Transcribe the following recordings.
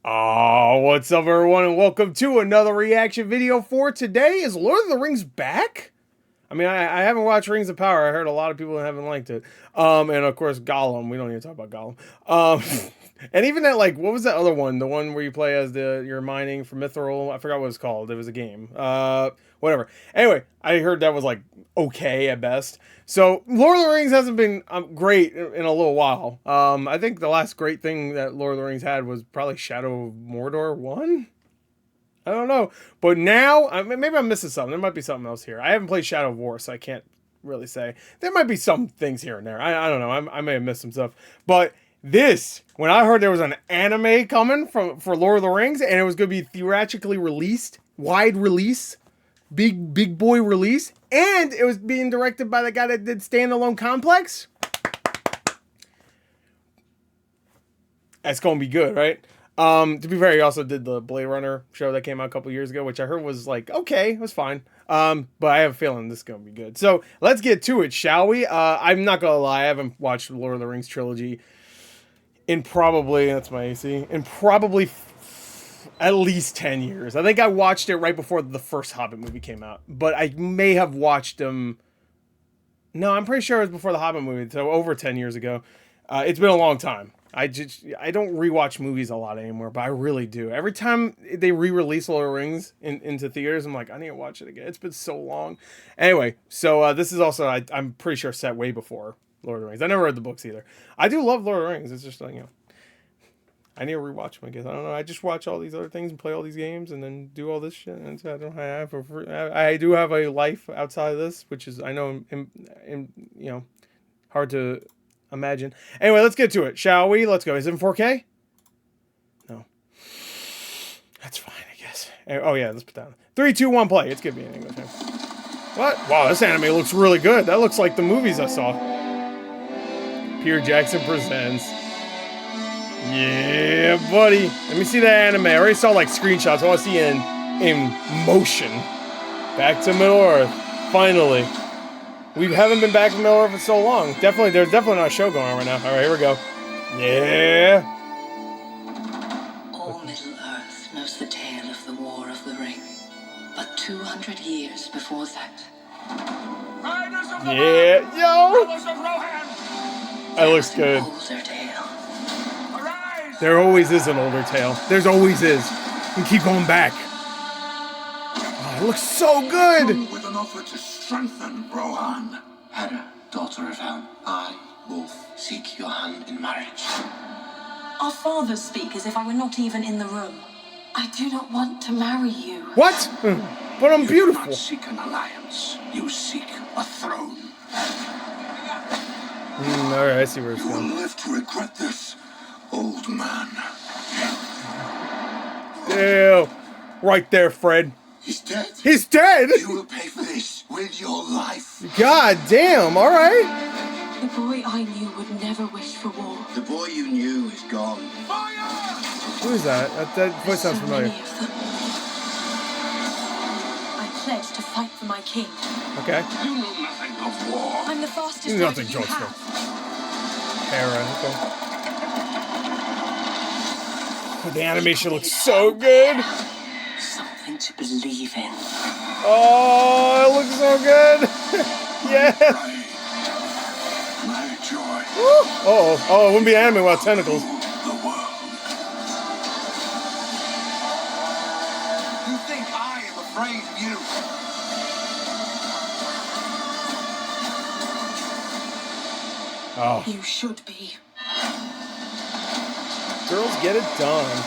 Oh, what's up, everyone, and welcome to another reaction video. For today, is Lord of the Rings back? I mean, I haven't watched Rings of Power. I heard a lot of people haven't liked it. And of course, Gollum. We don't need to talk about Gollum. And even that, like, what was that other one? The one where you play as you're mining for Mithril. I forgot what it was called. It was a game. Whatever. Anyway, I heard that was like okay at best. So Lord of the Rings hasn't been great in a little while. I think the last great thing that Lord of the Rings had was probably Shadow of Mordor 1. I don't know. But now, maybe I'm missing something. There might be something else here. I haven't played Shadow of War, so I can't really say. There might be some things here and there. I don't know. I may have missed some stuff. But this, when I heard there was an anime coming for Lord of the Rings, and it was going to be theatrically released, wide release, big boy release, and it was being directed by the guy that did Standalone Complex, that's going to be good, right? To be fair, he also did the Blade Runner show that came out a couple years ago, which I heard was like, okay, it was fine. But I have a feeling this is going to be good. So let's get to it, shall we? I'm not going to lie. I haven't watched the Lord of the Rings trilogy in probably, that's my AC, in probably at least 10 years. I think I watched it right before the first Hobbit movie came out, but I may have watched them. No, I'm pretty sure it was before the Hobbit movie, so over 10 years ago. It's been a long time. I don't rewatch movies a lot anymore, but I really do. Every time they re-release Lord of the Rings into theaters, I'm like, I need to watch it again. It's been so long. Anyway, so this is also, I'm pretty sure, set way before Lord of the Rings. I never read the books either. I do love Lord of the Rings. It's just like, you know, I need to rewatch them, I guess. I don't know. I just watch all these other things and play all these games and then do all this shit. And so I do have a life outside of this, which is, I know, you know, hard to imagine. Anyway, let's get to it, shall we? Let's go. Is it in 4K? No. That's fine, I guess. Oh, yeah, let's put that on. 3, 2, 1, play. It's gonna be in English. What? Wow, this anime looks really good. That looks like the movies I saw. Peter Jackson presents. Yeah, buddy. Let me see that anime. I already saw like screenshots. I want to see it in motion. Back to Middle Earth. Finally. We haven't been back to Middle Earth for so long. There's definitely not a show going on right now. All right, here we go. Yeah. All Middle Earth knows the tale of the War of the Ring. But 200 years before that. Yeah, yo. That looks good. Older tale. There always is an older tale. There's always is. We keep going back. Oh, it looks so good. With an offer to strengthen Rohan. Hera, daughter of Helm, I, Wolf, seek your hand in marriage. Our fathers speak as if I were not even in the room. I do not want to marry you. What? But I'm beautiful. You do not seek an alliance. You seek a throne. Alright, I see where it's You going. will live to regret this, old man. Ew. Right there, Fred. He's dead. He's dead? You will pay for this with your life. God damn, alright. The boy I knew would never wish for war. The boy you knew is gone. Who is that? That voice sounds So familiar. many of them. I pledge to fight for my king. Okay. You know nothing of war. I'm the fastest Nothing, rider you Jon Snow. have. Hera, okay. The animation looks so good. Something to believe in. Oh, it looks so good. Yes. My joy. Oh, it wouldn't be anime without tentacles. The world. You think I am afraid of you? Oh, You should be. girls, get it done.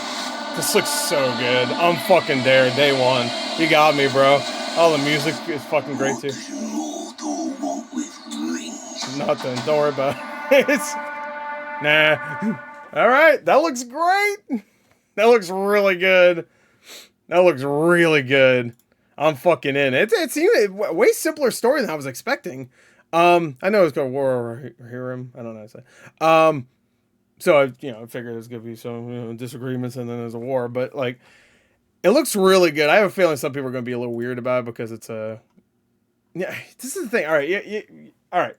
This looks so good. I'm fucking there, day one. You got me, bro. Oh, the music is fucking great too. What does Mordor want with rings? Nothing. Don't worry about it. Nah. All right. That looks great. That looks really good. That looks really good. I'm fucking in. It seemed a way simpler story than I was expecting. I know it's called War Rohirrim. I don't know how to say. So I figured there's gonna be some disagreements and then there's a war, but like, it looks really good. I have a feeling some people are gonna be a little weird about it because it's a. Yeah, this is the thing. All right, yeah, all right.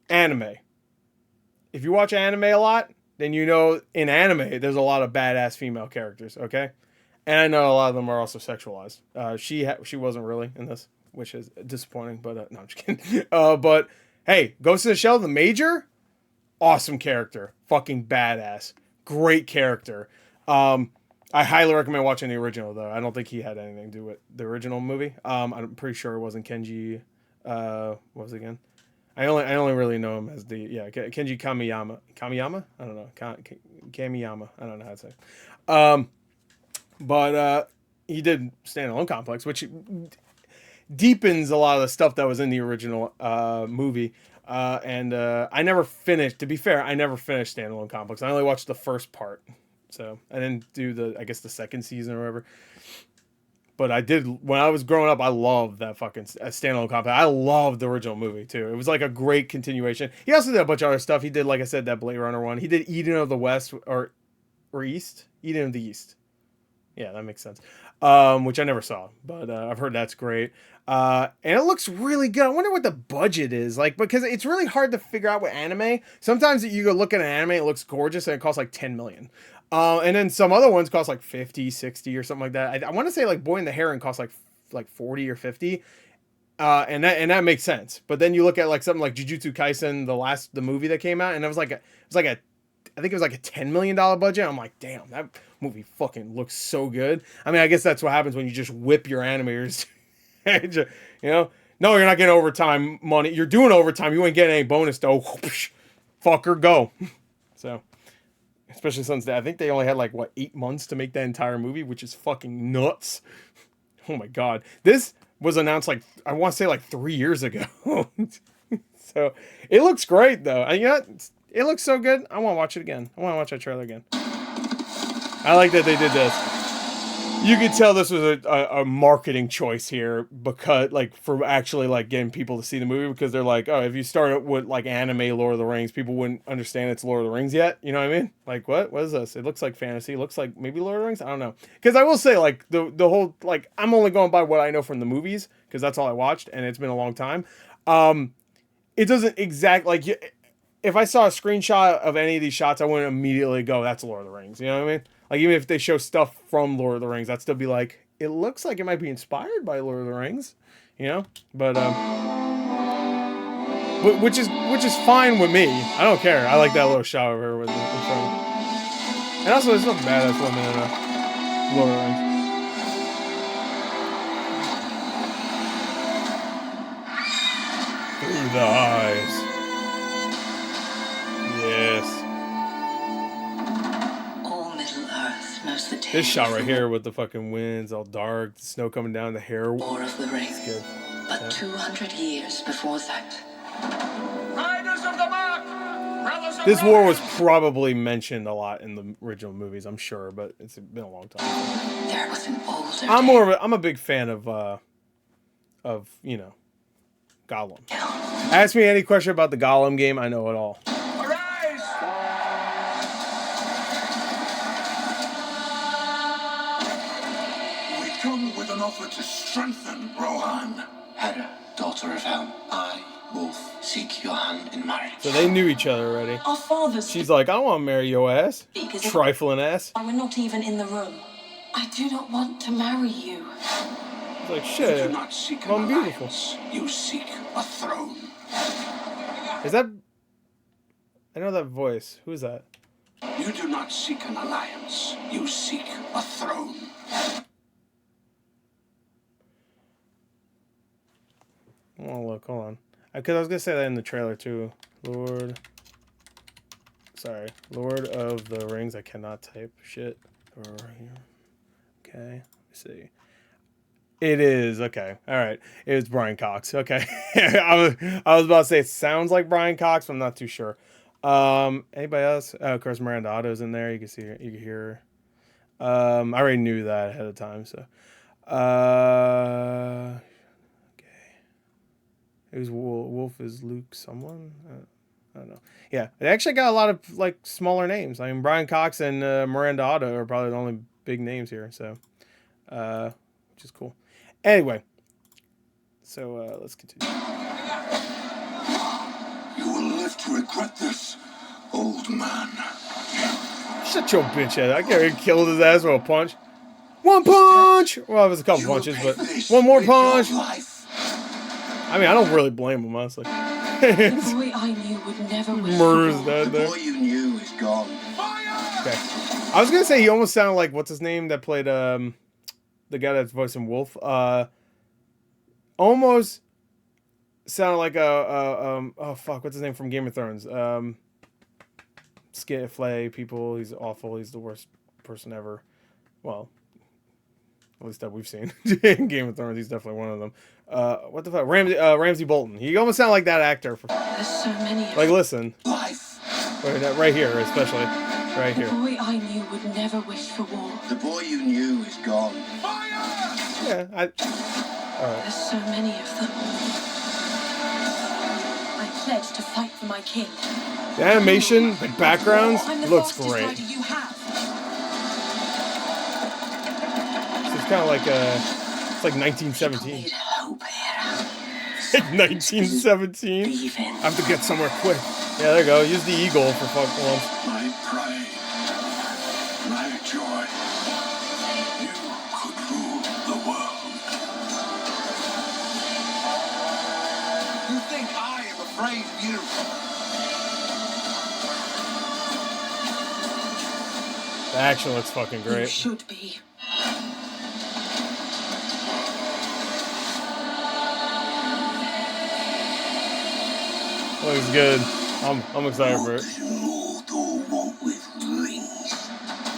Anime. If you watch anime a lot, then you know in anime there's a lot of badass female characters. Okay, and I know a lot of them are also sexualized. She wasn't really in this, which is disappointing. But no, I'm just kidding. But hey, Ghost in the Shell, the Major, awesome character, fucking badass, great character. I highly recommend watching the original though. I don't think he had anything to do with the original movie. I'm pretty sure it wasn't Kenji. What was it again? I only really know him as Kenji Kamiyama. Kamiyama? I don't know. Kamiyama. I don't know how to say. But he did Standalone Complex, which deepens a lot of the stuff that was in the original movie. And I never finished. To be fair, I never finished Standalone Complex. I only watched the first part, so I didn't do the second season or whatever. But I did when I was growing up. I loved that fucking Standalone Complex. I loved the original movie too. It was like a great continuation. He also did a bunch of other stuff. He did, like I said, that Blade Runner one. He did Eden of the West or East. Eden of the East. Yeah, that makes sense. Which I never saw, but I've heard that's great. And it looks really good. I wonder what the budget is like, because it's really hard to figure out with anime. Sometimes you go look at an anime, it looks gorgeous, and it costs like 10 million. And then some other ones cost like 50, 60 or something like that. I want to say like Boy in the Heron costs like 40 or 50. And that makes sense. But then you look at like something like Jujutsu Kaisen, the movie that came out, and I think it was like a $10 million budget. I'm like, damn, that movie fucking looks so good. I mean, I guess that's what happens when you just whip your animators. You know? No, you're not getting overtime money. You're doing overtime. You ain't getting any bonus though. Fucker, go. So, especially since I think they only had like, 8 months to make that entire movie, which is fucking nuts. Oh my God. This was announced like, I want to say like 3 years ago. So, it looks great though. It looks so good. I want to watch it again. I want to watch that trailer again. I like that they did this. You could tell this was a marketing choice here, because for actually getting people to see the movie, because they're like, oh, if you start with like anime Lord of the Rings, people wouldn't understand it's Lord of the Rings yet. You know what I mean? Like, what is this? It looks like fantasy. It looks like maybe Lord of the Rings. I don't know. Because I will say, like, the whole, like, I'm only going by what I know from the movies, because that's all I watched, and it's been a long time. It doesn't exactly, if I saw a screenshot of any of these shots, I wouldn't immediately go, that's Lord of the Rings. You know what I mean? Like, even if they show stuff from Lord of the Rings, I'd still be like, it looks like it might be inspired by Lord of the Rings. You know? But, which is fine with me. I don't care. I like that little shot of her with the in front. And also, there's no badass women in Lord of the Rings. Through the eyes. Yes. All Middle Earth knows the tale. This shot right here with the fucking winds all dark, the snow coming down, the hair. War of the Ring. It's good. But Yeah. 200 years before that. Riders of the Mark! Brothers of This war was Romance! probably mentioned a lot in the original movies, I'm sure, but it's been a long time. There was an older I'm a big fan of Gollum. Ask me any question about the Gollum game, I know it all. Arise! We come with an offer to strengthen Rohan. Hera, daughter of Helm, I, Wolf, seek your hand in marriage. So they knew each other already. Our fathers She's like, I want to marry your ass. Trifling ass. I were not even in the room. I do not want to marry you. It's like, You shit. do not seek an I'm beautiful. alliance. You seek a throne. Is that... I know that voice. Who is that? You do not seek an alliance. You seek a throne. Oh, look, hold on. Because I was going to say that in the trailer, too. Lord of the Rings. I cannot type shit. Okay, let's see. It is, okay. All right. It was Brian Cox. Okay. I was about to say it sounds like Brian Cox, but I'm not too sure. Anybody else? Of course, Miranda Otto's in there. You can see her. You can hear her. I already knew that ahead of time, so. Okay. It was Wolf is Luke someone? I don't know. Yeah, it actually got a lot of smaller names. I mean, Brian Cox and Miranda Otto are probably the only big names here, so which is cool. Anyway, so let's continue. You will live to regret this, old man. Shut your bitch head. I can't killed his ass with a punch. One punch! Well, it was a couple punches, but one more punch. I mean, I don't really blame him, honestly. The boy I knew would never wish Murders for dad The there. boy you knew is gone. Okay. I was gonna say he almost sounded like what's his name that played the guy that's voicing Wolf. Almost sounded like oh fuck, what's his name from Game of Thrones? Skit Flay people. He's awful. He's the worst person ever. Well, at least that we've seen in Game of Thrones. He's definitely one of them. What the fuck? Ramsey Bolton. He almost sounded like that actor. There's so many of Like, listen. Life. Right here, especially. Right here. The boy I knew would never wish for war. The boy you knew is gone. Yeah, alright. There's so many of them. I pledge to fight for my king. The animation, the backgrounds, I'm the looks fastest great. rider you have. So it's kind of like it's like 1917. Need hope, Hera. Like 1917. Believe in. I have to get somewhere quick. Yeah, there you go. Use the eagle for fuck once. My pride. My joy. You could rule the world. You think I am afraid of you? The action looks fucking You great. should be. Looks good. I'm excited for it. Mortal want with rings.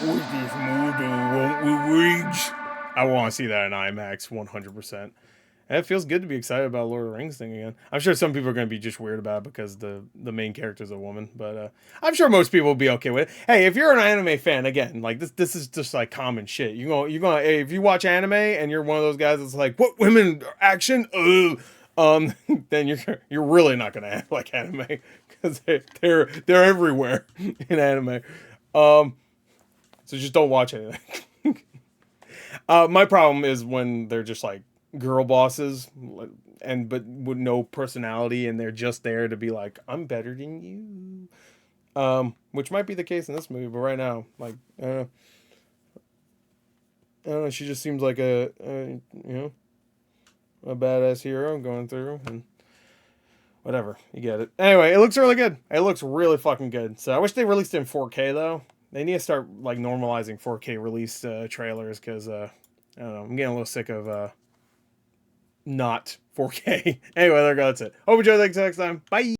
What does Mordor want with rings? I want to see that in IMAX 100%. And it feels good to be excited about Lord of the Rings thing again. I'm sure some people are going to be just weird about it because the main character is a woman, but I'm sure most people will be okay with it. Hey, if you're an anime fan, again, like this is just like common shit. You're gonna hey, if you watch anime and you're one of those guys that's like, what women action? Then you're really not gonna like anime because they're everywhere in anime. So just don't watch anything. My problem is when they're just like girl bosses but with no personality and they're just there to be like, I'm better than you. Which might be the case in this movie, but right now, like, I don't know, she just seems like a badass hero going through and whatever, you get it. Anyway, it looks really good. It looks really fucking good. So I wish they released it in 4K though. They need to start like normalizing 4K release trailers because I don't know, I'm getting a little sick of not 4K. Anyway, there you go. That's it. Hope you enjoyed. Thanks next time. Bye.